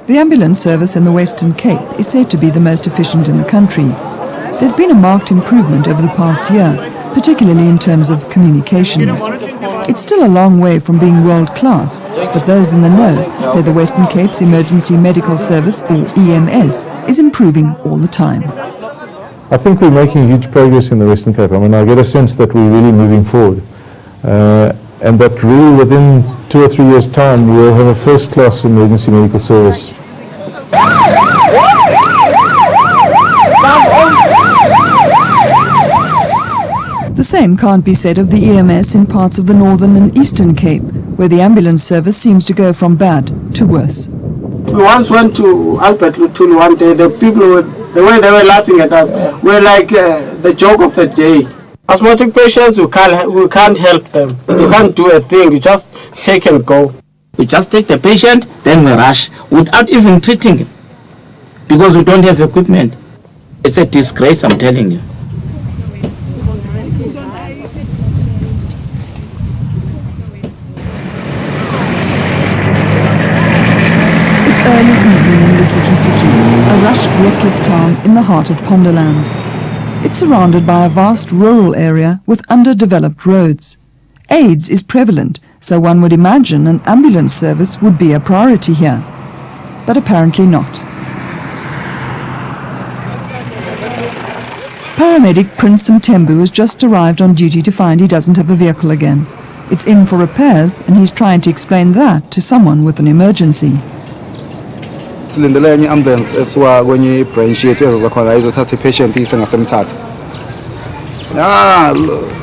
The ambulance service in the Western Cape is said to be the most efficient in the country. There's been a marked improvement over the past year, particularly in terms of communications. It's still a long way from being world-class, but those in the know say the Western Cape's Emergency Medical Service, or EMS, is improving all the time. I think we're making huge progress in the Western Cape. I mean, I get a sense that we're really moving forward. And that really within 2 or 3 years' time, we'll have a first-class emergency medical service. The same can't be said of the EMS in parts of the Northern and Eastern Cape, where the ambulance service seems to go from bad to worse. We once went to Albert Luthuli one day. The people, the way they were laughing at us, were like the joke of the day. Asthmatic patients, we can't help them. You can't do a thing. You just take and go. We just take the patient, then we rush without even treating him, because we don't have equipment. It's a disgrace, I'm telling you. It's early evening in Lusikisiki, a rushed, reckless town in the heart of Ponderland. It's surrounded by a vast rural area with underdeveloped roads. AIDS is prevalent, so one would imagine an ambulance service would be a priority here. But apparently not. Paramedic Prince Mthembu has just arrived on duty to find he doesn't have a vehicle again. It's in for repairs, and he's trying to explain that to someone with an emergency. Silindele enye ambulance esiwa kwenye branch yethu ezozakhona izothatha ipatient isengasemthatha.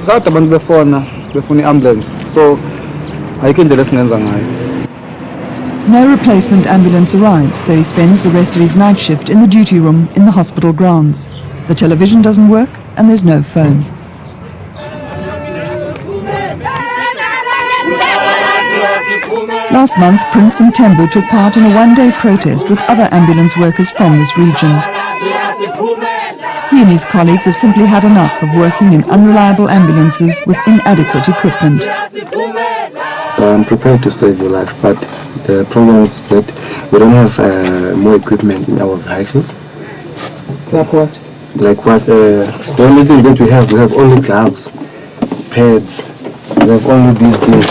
Kade abantu befona i-ambulance, so ayikho indlela esingenza ngayo. No replacement ambulance arrives, so he spends the rest of his night shift in the duty room in the hospital grounds. The television doesn't work, and there's no phone. Last month, Prince Mthembu took part in a one-day protest with other ambulance workers from this region. He and his colleagues have simply had enough of working in unreliable ambulances with inadequate equipment. I'm prepared to save your life, but the problem is that we don't have more equipment in our vehicles. Like what? Like what? The only thing that we have only gloves, pads, we have only these things.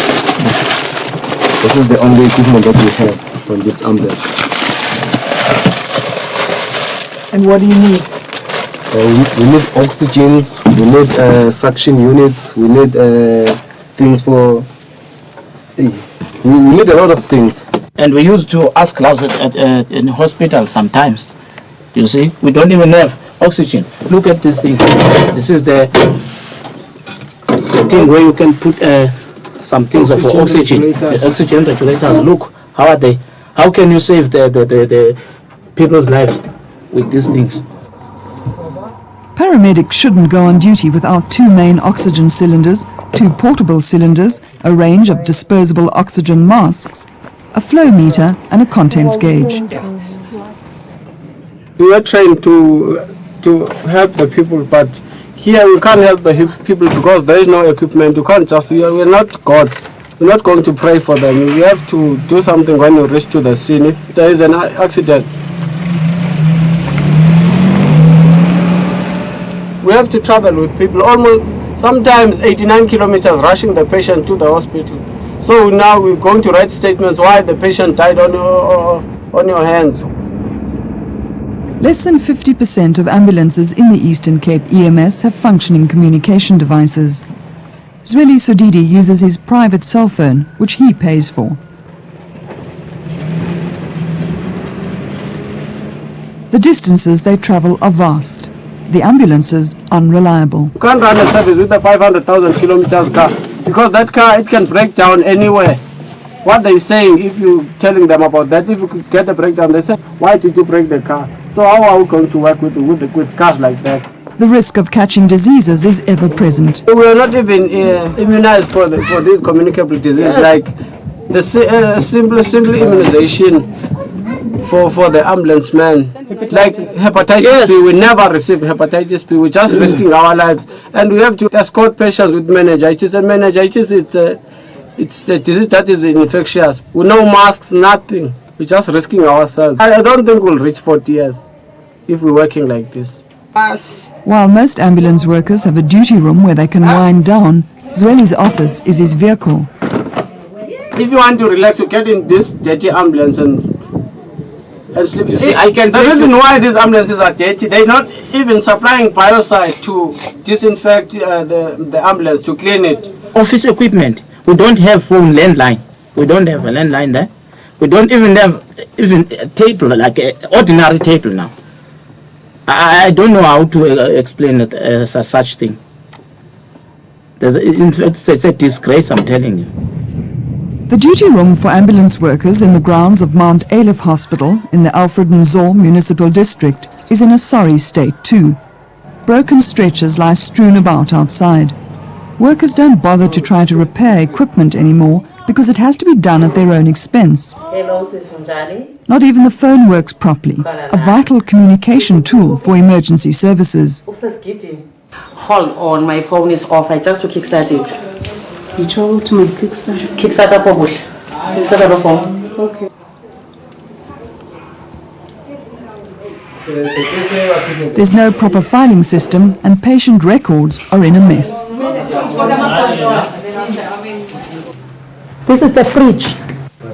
This is the only equipment that we have from this ambulance. And what do you need? We need oxygens, we need suction units, we need things for... We need a lot of things. And we used to ask gloves in hospital sometimes. You see, we don't even have oxygen. Look at this thing. This is the thing where you can put some things of oxygen. The oxygen regulators. Look, how are they? How can you save the people's lives with these things? Paramedics shouldn't go on duty without 2 main oxygen cylinders, 2 portable cylinders, a range of disposable oxygen masks, a flow meter and a contents gauge. We are trained to help the people, but here we can't help the people because there is no equipment. You can't just, we're not gods. We're not going to pray for them. You have to do something when you reach to the scene. If there is an accident, we have to travel with people, almost sometimes 89 kilometers, rushing the patient to the hospital. So now we're going to write statements why the patient died on your hands. Less than 50% of ambulances in the Eastern Cape EMS have functioning communication devices. Zweli Sodidi uses his private cell phone, which he pays for. The distances they travel are vast. The ambulances unreliable. You can't run a service with a 500,000 kilometers car because that car, it can break down anywhere. What they're saying, if you're telling them about that, if you could get a breakdown, they say, why did you break the car? So how are we going to work with cars like that? The risk of catching diseases is ever present. We are not even immunized for these communicable diseases, like the simple immunization for the ambulance man. Like hepatitis B, we never receive hepatitis B. We're just risking our lives, and we have to escort patients with meningitis. And meningitis, it's the disease that is infectious. With no masks, nothing. We're just risking ourselves. I don't think we'll reach 40 years if we're working like this. While most ambulance workers have a duty room where they can wind down, Zweli's office is his vehicle. If you want to relax, you get in this dirty ambulance and sleep. You see, the reason why these ambulances are dirty, they're not even supplying biocide to disinfect the ambulance, to clean it. Office equipment. We don't have phone landline. We don't have a landline there. We don't even have a table, like an ordinary table now. I don't know how to explain it as such thing. In fact, it's a disgrace, I'm telling you. The duty room for ambulance workers in the grounds of Mount Aleph Hospital in the Alfred Nzo Municipal District is in a sorry state too. Broken stretchers lie strewn about outside. Workers don't bother to try to repair equipment anymore because it has to be done at their own expense. Hello, Sisunjali. Not even the phone works properly, a vital communication tool for emergency services. Hold on, my phone is off. I just to kickstart it. You told me kickstart. Kickstart up Kickstart the phone. Okay. There's no proper filing system and patient records are in a mess. This is the fridge,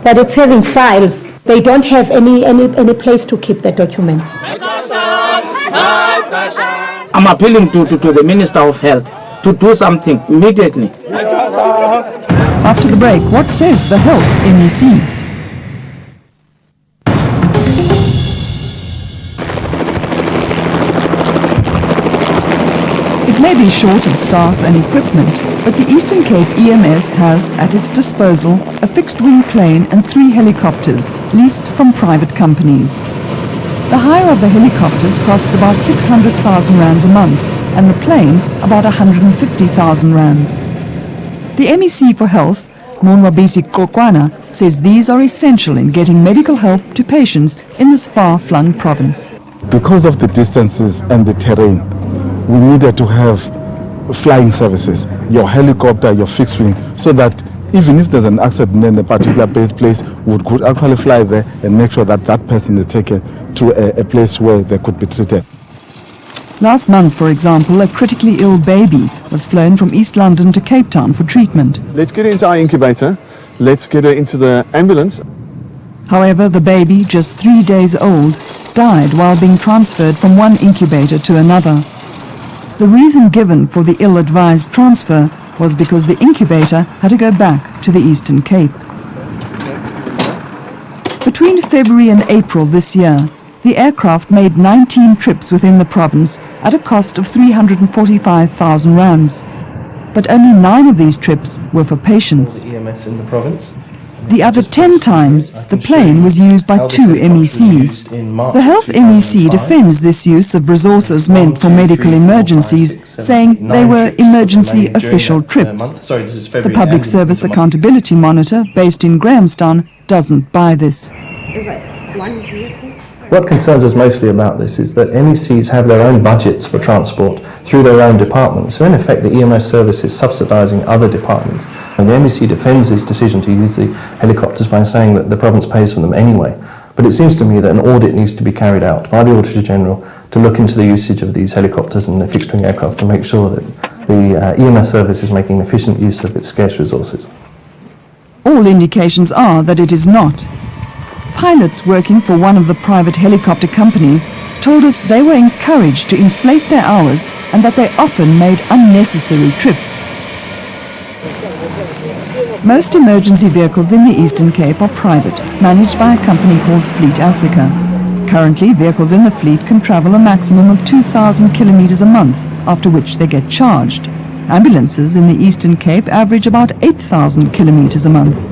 but it's having files. They don't have any place to keep the documents. I'm appealing to the Minister of Health to do something immediately. After the break, what says the Health MEC? It may be short of staff and equipment, but the Eastern Cape EMS has at its disposal a fixed-wing plane and 3 helicopters leased from private companies. The hire of the helicopters costs about 600,000 rands a month and the plane about 150,000 rands. The MEC for Health, Monwabisi Kokwana, says these are essential in getting medical help to patients in this far-flung province. Because of the distances and the terrain, we needed to have flying services, your helicopter, your fixed wing, so that even if there's an accident in a particular place, we could actually fly there and make sure that that person is taken to a place where they could be treated. Last month, for example, a critically ill baby was flown from East London to Cape Town for treatment. Let's get her into our incubator. Let's get her into the ambulance. However, the baby, just 3 days old, died while being transferred from one incubator to another. The reason given for the ill-advised transfer was because the incubator had to go back to the Eastern Cape. Between February and April this year, the aircraft made 19 trips within the province at a cost of 345,000 rands. But only 9 of these trips were for patients. EMS in the province. The other 10 times, the plane was used by 2 MECs. The Health MEC defends this use of resources meant for medical emergencies, saying they were emergency official trips. The Public Service Accountability Monitor, based in Grahamstown, doesn't buy this. What concerns us mostly about this is that MECs have their own budgets for transport through their own departments. So in effect, the EMS service is subsidising other departments. And the MEC defends his decision to use the helicopters by saying that the province pays for them anyway. But it seems to me that an audit needs to be carried out by the Auditor General to look into the usage of these helicopters and the fixed-wing aircraft to make sure that the EMS service is making efficient use of its scarce resources. All indications are that it is not. Pilots working for one of the private helicopter companies told us they were encouraged to inflate their hours and that they often made unnecessary trips. Most emergency vehicles in the Eastern Cape are private, managed by a company called Fleet Africa. Currently, vehicles in the fleet can travel a maximum of 2,000 kilometers a month, after which they get charged. Ambulances in the Eastern Cape average about 8,000 kilometers a month.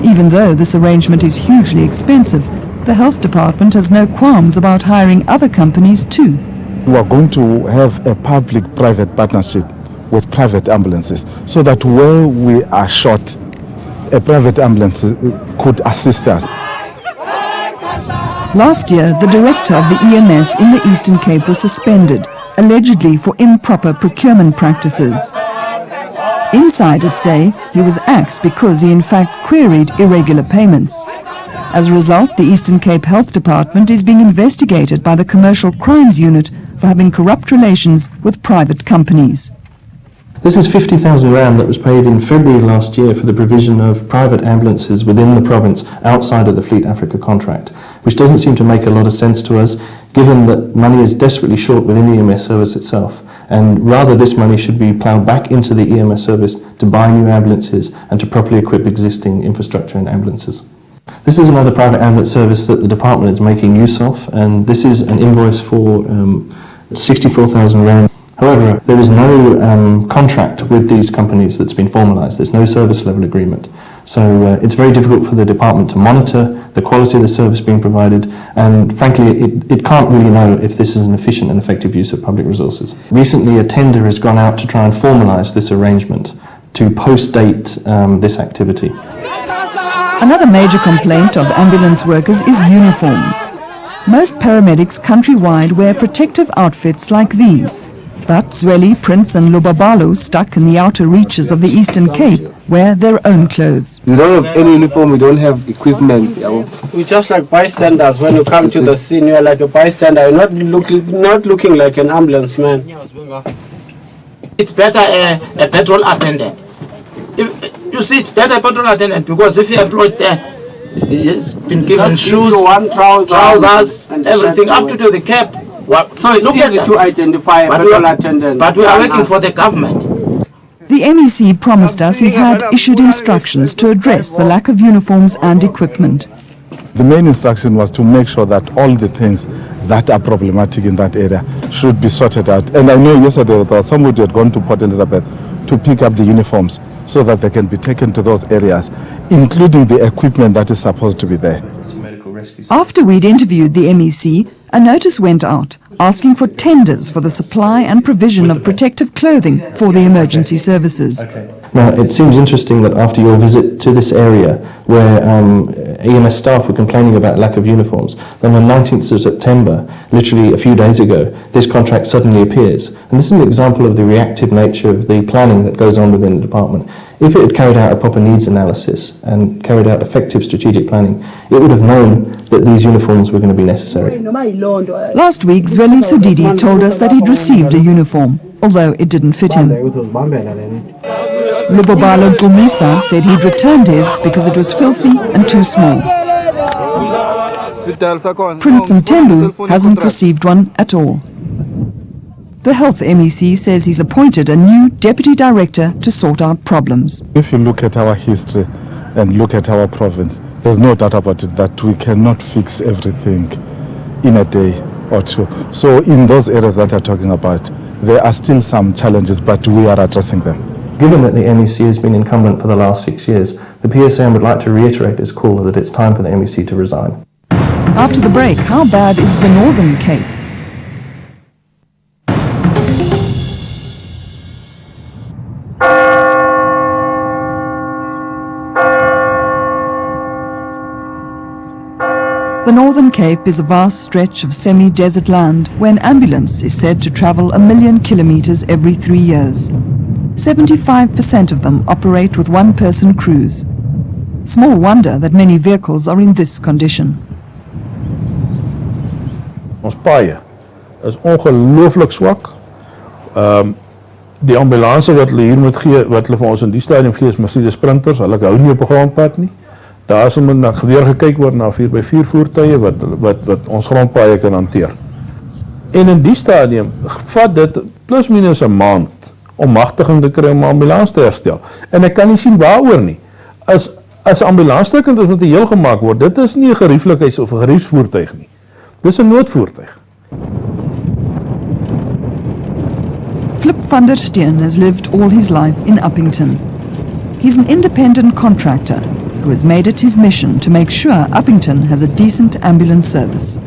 Even though this arrangement is hugely expensive, the Health Department has no qualms about hiring other companies too. We are going to have a public-private partnership with private ambulances so that where we are short, a private ambulance could assist us. Last year, the director of the EMS in the Eastern Cape was suspended, allegedly for improper procurement practices. Insiders say he was axed because he in fact queried irregular payments. As a result, the Eastern Cape Health Department is being investigated by the Commercial Crimes Unit for having corrupt relations with private companies. This is 50,000 rand that was paid in February last year for the provision of private ambulances within the province outside of the Fleet Africa contract, which doesn't seem to make a lot of sense to us, given that money is desperately short within the EMS service itself. And rather, this money should be ploughed back into the EMS service to buy new ambulances and to properly equip existing infrastructure and ambulances. This is another private ambulance service that the department is making use of, and this is an invoice for 64,000 rand. However, there is no contract with these companies that's been formalised. There's no service level agreement. So it's very difficult for the department to monitor the quality of the service being provided, and frankly it can't really know if this is an efficient and effective use of public resources. Recently a tender has gone out to try and formalise this arrangement to post-date this activity. Another major complaint of ambulance workers is uniforms. Most paramedics countrywide wear protective outfits like these. But Zweli, Prince and Lubabalo, stuck in the outer reaches of the Eastern Cape, wear their own clothes. We don't have any uniform, we don't have equipment. We're just like bystanders. When you come to the scene, you're like a bystander. You're not looking like an ambulance man. It's better a petrol attendant. You see, it's better a petrol attendant because if you're employed there, he's been given shoes, trousers, and everything up to the cap. So it's easy to identify a petrol attendant. But we are working for the government. The MEC promised us he had issued instructions to address the lack of uniforms and equipment. The main instruction was to make sure that all the things that are problematic in that area should be sorted out. And I know yesterday there was somebody had gone to Port Elizabeth to pick up the uniforms so that they can be taken to those areas, including the equipment that is supposed to be there. After we'd interviewed the MEC, a notice went out asking for tenders for the supply and provision of protective clothing for the emergency services. Now, it seems interesting that after your visit to this area, where EMS staff were complaining about lack of uniforms, then on the 19th of September, literally a few days ago, this contract suddenly appears. And this is an example of the reactive nature of the planning that goes on within the department. If it had carried out a proper needs analysis and carried out effective strategic planning, it would have known that these uniforms were going to be necessary. Last week, Zweli Sudidi told us that he'd received a uniform, although it didn't fit him. Lubobalo Gumisa said he'd returned his because it was filthy and too small. Prince Mtembu hasn't received one at all. The Health MEC says he's appointed a new deputy director to sort out problems. If you look at our history and look at our province, there's no doubt about it that we cannot fix everything in a day or two. So in those areas that I'm talking about, there are still some challenges, but we are addressing them. Given that the MEC has been incumbent for the last 6 years, the PSM would like to reiterate its call that it's time for the MEC to resign. After the break, how bad is the Northern Cape? The Northern Cape is a vast stretch of semi-desert land where an ambulance is said to travel 1 million kilometers every 3 years. 75% of them operate with one-person crews. Small wonder that many vehicles are in this condition. Ons paaie is ongelooflik swak. Die ambulanse wat hulle hier moet gee, wat hulle vir ons in die stadium gee, is Mercedes Sprinters. Hulle hou nie op 'n grondpad nie. Daar is moet weer gekyk word na 4x4 voertuie wat ons grondpaaie kan hanteer. En in die stadium vat dit plus minus 'n maand om magtiging te kry om 'n ambulans te herstel. En ek kan nie sien waaroor nie. As ambulanstrekkend is moet heel gemaak word. Dit is nie 'n gerieflikheids- of 'n geriefsvoertuig nie. Dis 'n noodvoertuig. Flip van der Steen has lived all his life in Uppington. He's an independent contractor who has made it his mission to make sure Uppington has a decent ambulance service.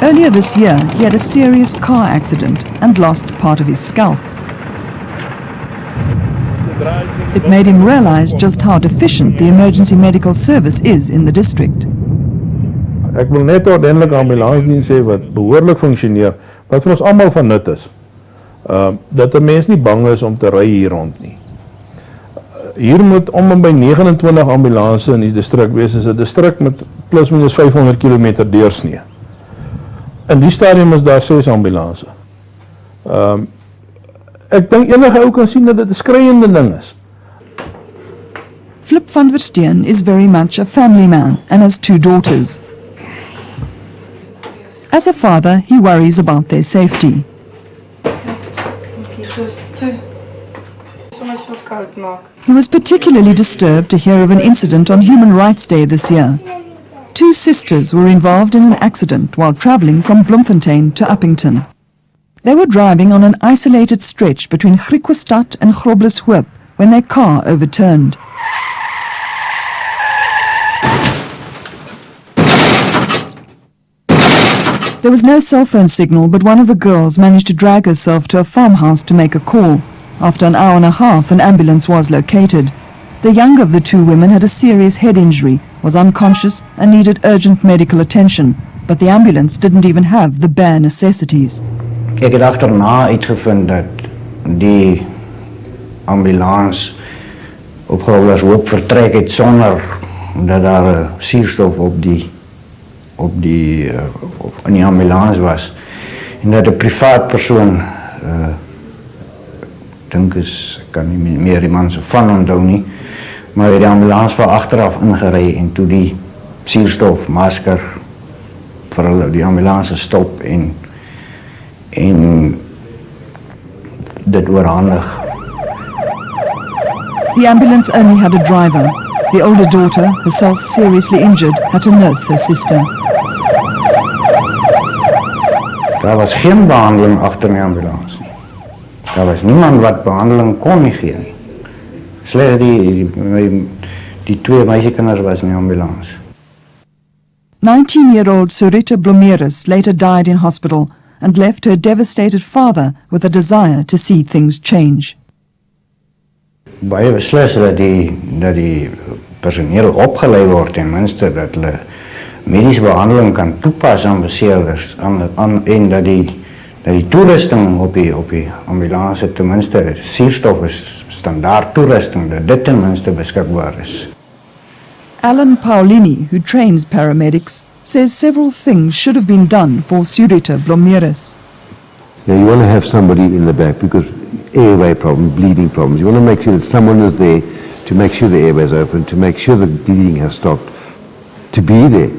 Earlier this year, he had a serious car accident and lost part of his scalp. It made him realize just how deficient the emergency medical service is in the district. Ek wil net 'n ordentlike ambulansdiens hê wat behoorlik funksioneer, wat vir ons almal van nut is. Dat 'n mens nie bang is om te ry hier rond nie. hier moet om en by 29 ambulanse in die distrik wees, is 'n distrik met plus minus 500 km deursnee. In die stadium is daar 6 ambulanse. Ek dink enige ou kan sien dat dit 'n skreiende ding is. Flip van der Steen is very much a family man and has 2 daughters. As a father, he worries about their safety. He was particularly disturbed to hear of an incident on Human Rights Day this year. 2 sisters were involved in an accident while travelling from Bloemfontein to Uppington. They were driving on an isolated stretch between Griquastad and Groblershoop when their car overturned. There was no cell phone signal, but one of the girls managed to drag herself to a farmhouse to make a call. After an hour and a half, an ambulance was located. The younger of the 2 women had a serious head injury, was unconscious and needed urgent medical attention, but the ambulance didn't even have the bare necessities. Ek het agterna uitgevind dat die ambulans op Groblershoop vertrek het sonder dat daar suurstof op die in die ambulans was, en dat 'n privaat persoon dink is, kan nie meer die man se van onthou nie, maar die ambulans van agteraf ingery en toe die suurstofmasker vir hulle die ambulans gestop en dit oorhandig. The ambulance only had a driver. The older daughter, herself seriously injured, had to nurse her sister. Daar was geen behandeling agter die ambulans nie. Daar was niemand wat behandeling kon nie gee nie. Slegs die 2 meisiekinders was in die ambulans. 19-year-old Surita Blomeris later died in hospital and left her devastated father with a desire to see things change. Baie beslis dat die personeel opgelei word ten minste dat hulle medische behandeling kan toepas aan beseerders en dat die toerusting op die ambulance ten minste suurstof is standaard toerusting, dat dit ten minste beskikbaar is. Alan Paulini, who trains paramedics, says several things should have been done for Surita Blomeris. Now you want to have somebody in the back because airway problems, bleeding problems. You want to make sure that someone is there to make sure the airway is open, to make sure the bleeding has stopped, to be there.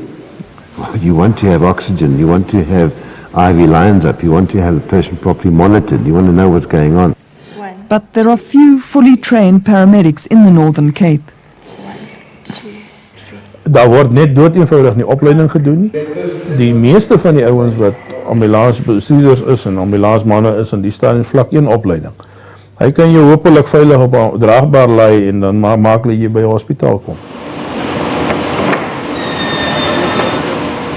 You want to have oxygen, you want to have IV lines up, you want to have the person properly monitored, you want to know what's going on. But there are few fully trained paramedics in the Northern Cape. Daar word net doodeenvoudig nie opleiding gedoen nie. Die meeste van die ouens wat ambulansbestuurders is en ambulansmanne is in die stadium vlak 1 opleiding. Hy kan jou hopelik veilig op 'n draagbaar lei en dan maak hulle jy by die hospitaal kom.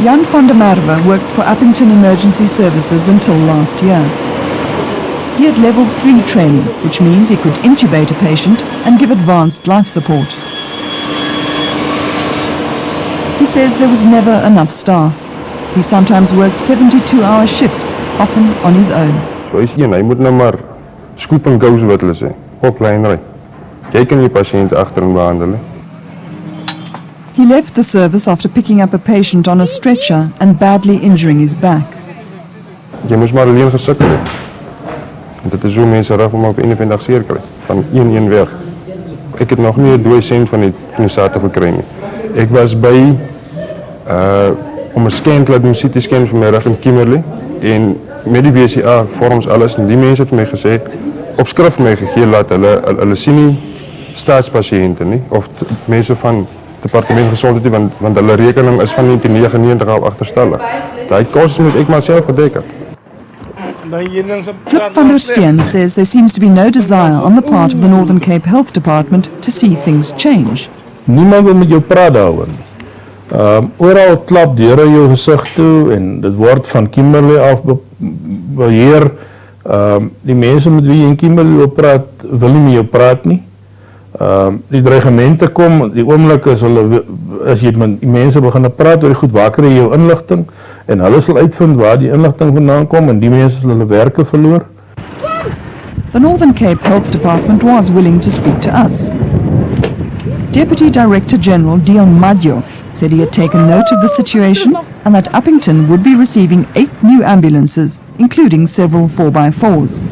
Jan van der Merwe worked for Uppington Emergency Services until last year. He had level 3 training, which means he could intubate a patient and give advanced life support. He says there was never enough staff. He sometimes worked 72-hour shifts, often on his own. So is hy moet nou maar scoop en go, wat hulle sê, op lyn ry. Jy kan die pasiënt agterin behandel. He left the service after picking up a patient on a stretcher and badly injuring his back. Jy moes maar alleen gesukkel het. En dit is so mense reg om op 'n dag seer kry, van 1 weg. Ek het nog nie 'n dooie sent van die sate gekry nie. Ek was by om 'n scan te laat doen, CT scan vir my rug in Kimberley, en met die WCA vorms alles, en die mense het vir my gesê, op skrif vir my gegee, laat hulle sien nie staatspasiënte nie, of mense van departement gesondheid, want hulle rekening is van 1999 al agterstallig. Daai kostes moes ek maar self gedek het. Flip van der Steen says there seems to be no desire on the part of the Northern Cape Health Department to see things change. Niemand wil met jou praat daaroor nie. Oral klap deure jou gesig toe en dit word van Kimberley af beheer. Die mense met wie jy in Kimberley wil praat, wil nie met jou praat nie. Die dreigemente kom, die oomblik as jy met die mense begin praat oor die goed, waar kry jy jou inligting, en hulle sal uitvind waar die inligting vandaan kom, en die mense sal hulle werke verloor. The Northern Cape Health Department was willing to speak to us. Deputy Director General Dion Maggio said he had taken note of the situation and that Uppington would be receiving 8 new ambulances, including several 4x4s.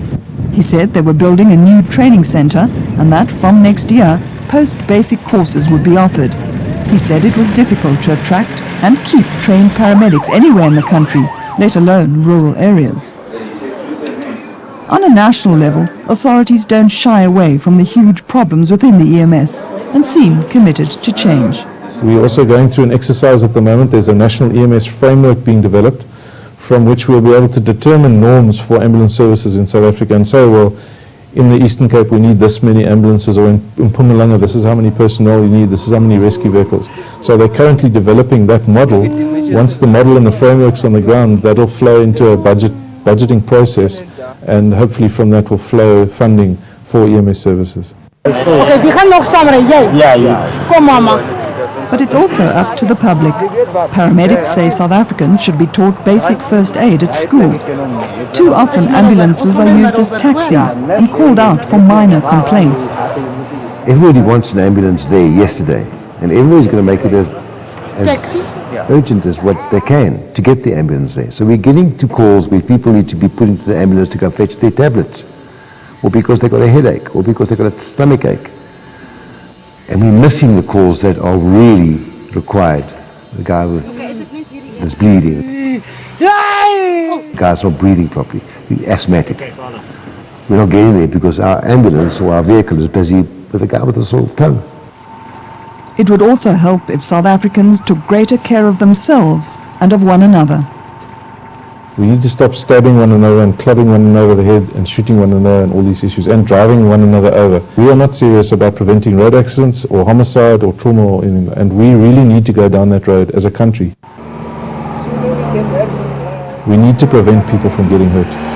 He said they were building a new training centre and that from next year, post-basic courses would be offered. He said it was difficult to attract and keep trained paramedics anywhere in the country, let alone rural areas. On a national level, authorities don't shy away from the huge problems within the EMS and seem committed to change. We're also going through an exercise at the moment. There's a national EMS framework being developed from which we'll be able to determine norms for ambulance services in South Africa and say, well, in the Eastern Cape we need this many ambulances, or in Mpumalanga this is how many personnel you need, this is how many rescue vehicles. So they're currently developing that model. Once the model and the framework's on the ground, that'll flow into a budgeting process, and hopefully from that will flow funding for EMS services. But it's also up to the public. Paramedics say South Africans should be taught basic first aid at school. Too often ambulances are used as taxis and called out for minor complaints. Everybody wants an ambulance there yesterday, and everybody's going to make it as urgent as what they can to get the ambulance there. So we're getting to calls where people need to be put into the ambulance to go fetch their tablets, or because they've got a headache, or because they've got a stomach ache. And we're missing the calls that are really required. The guy that's bleeding. The guy's not breathing properly. The asthmatic. We're not getting there because our ambulance or our vehicle is busy with a guy with a sore tongue. It would also help if South Africans took greater care of themselves and of one another. We need to stop stabbing one another and clubbing one another over the head and shooting one another and all these issues and driving one another over. We are not serious about preventing road accidents or homicide or trauma or anything, and we really need to go down that road as a country. We need to prevent people from getting hurt.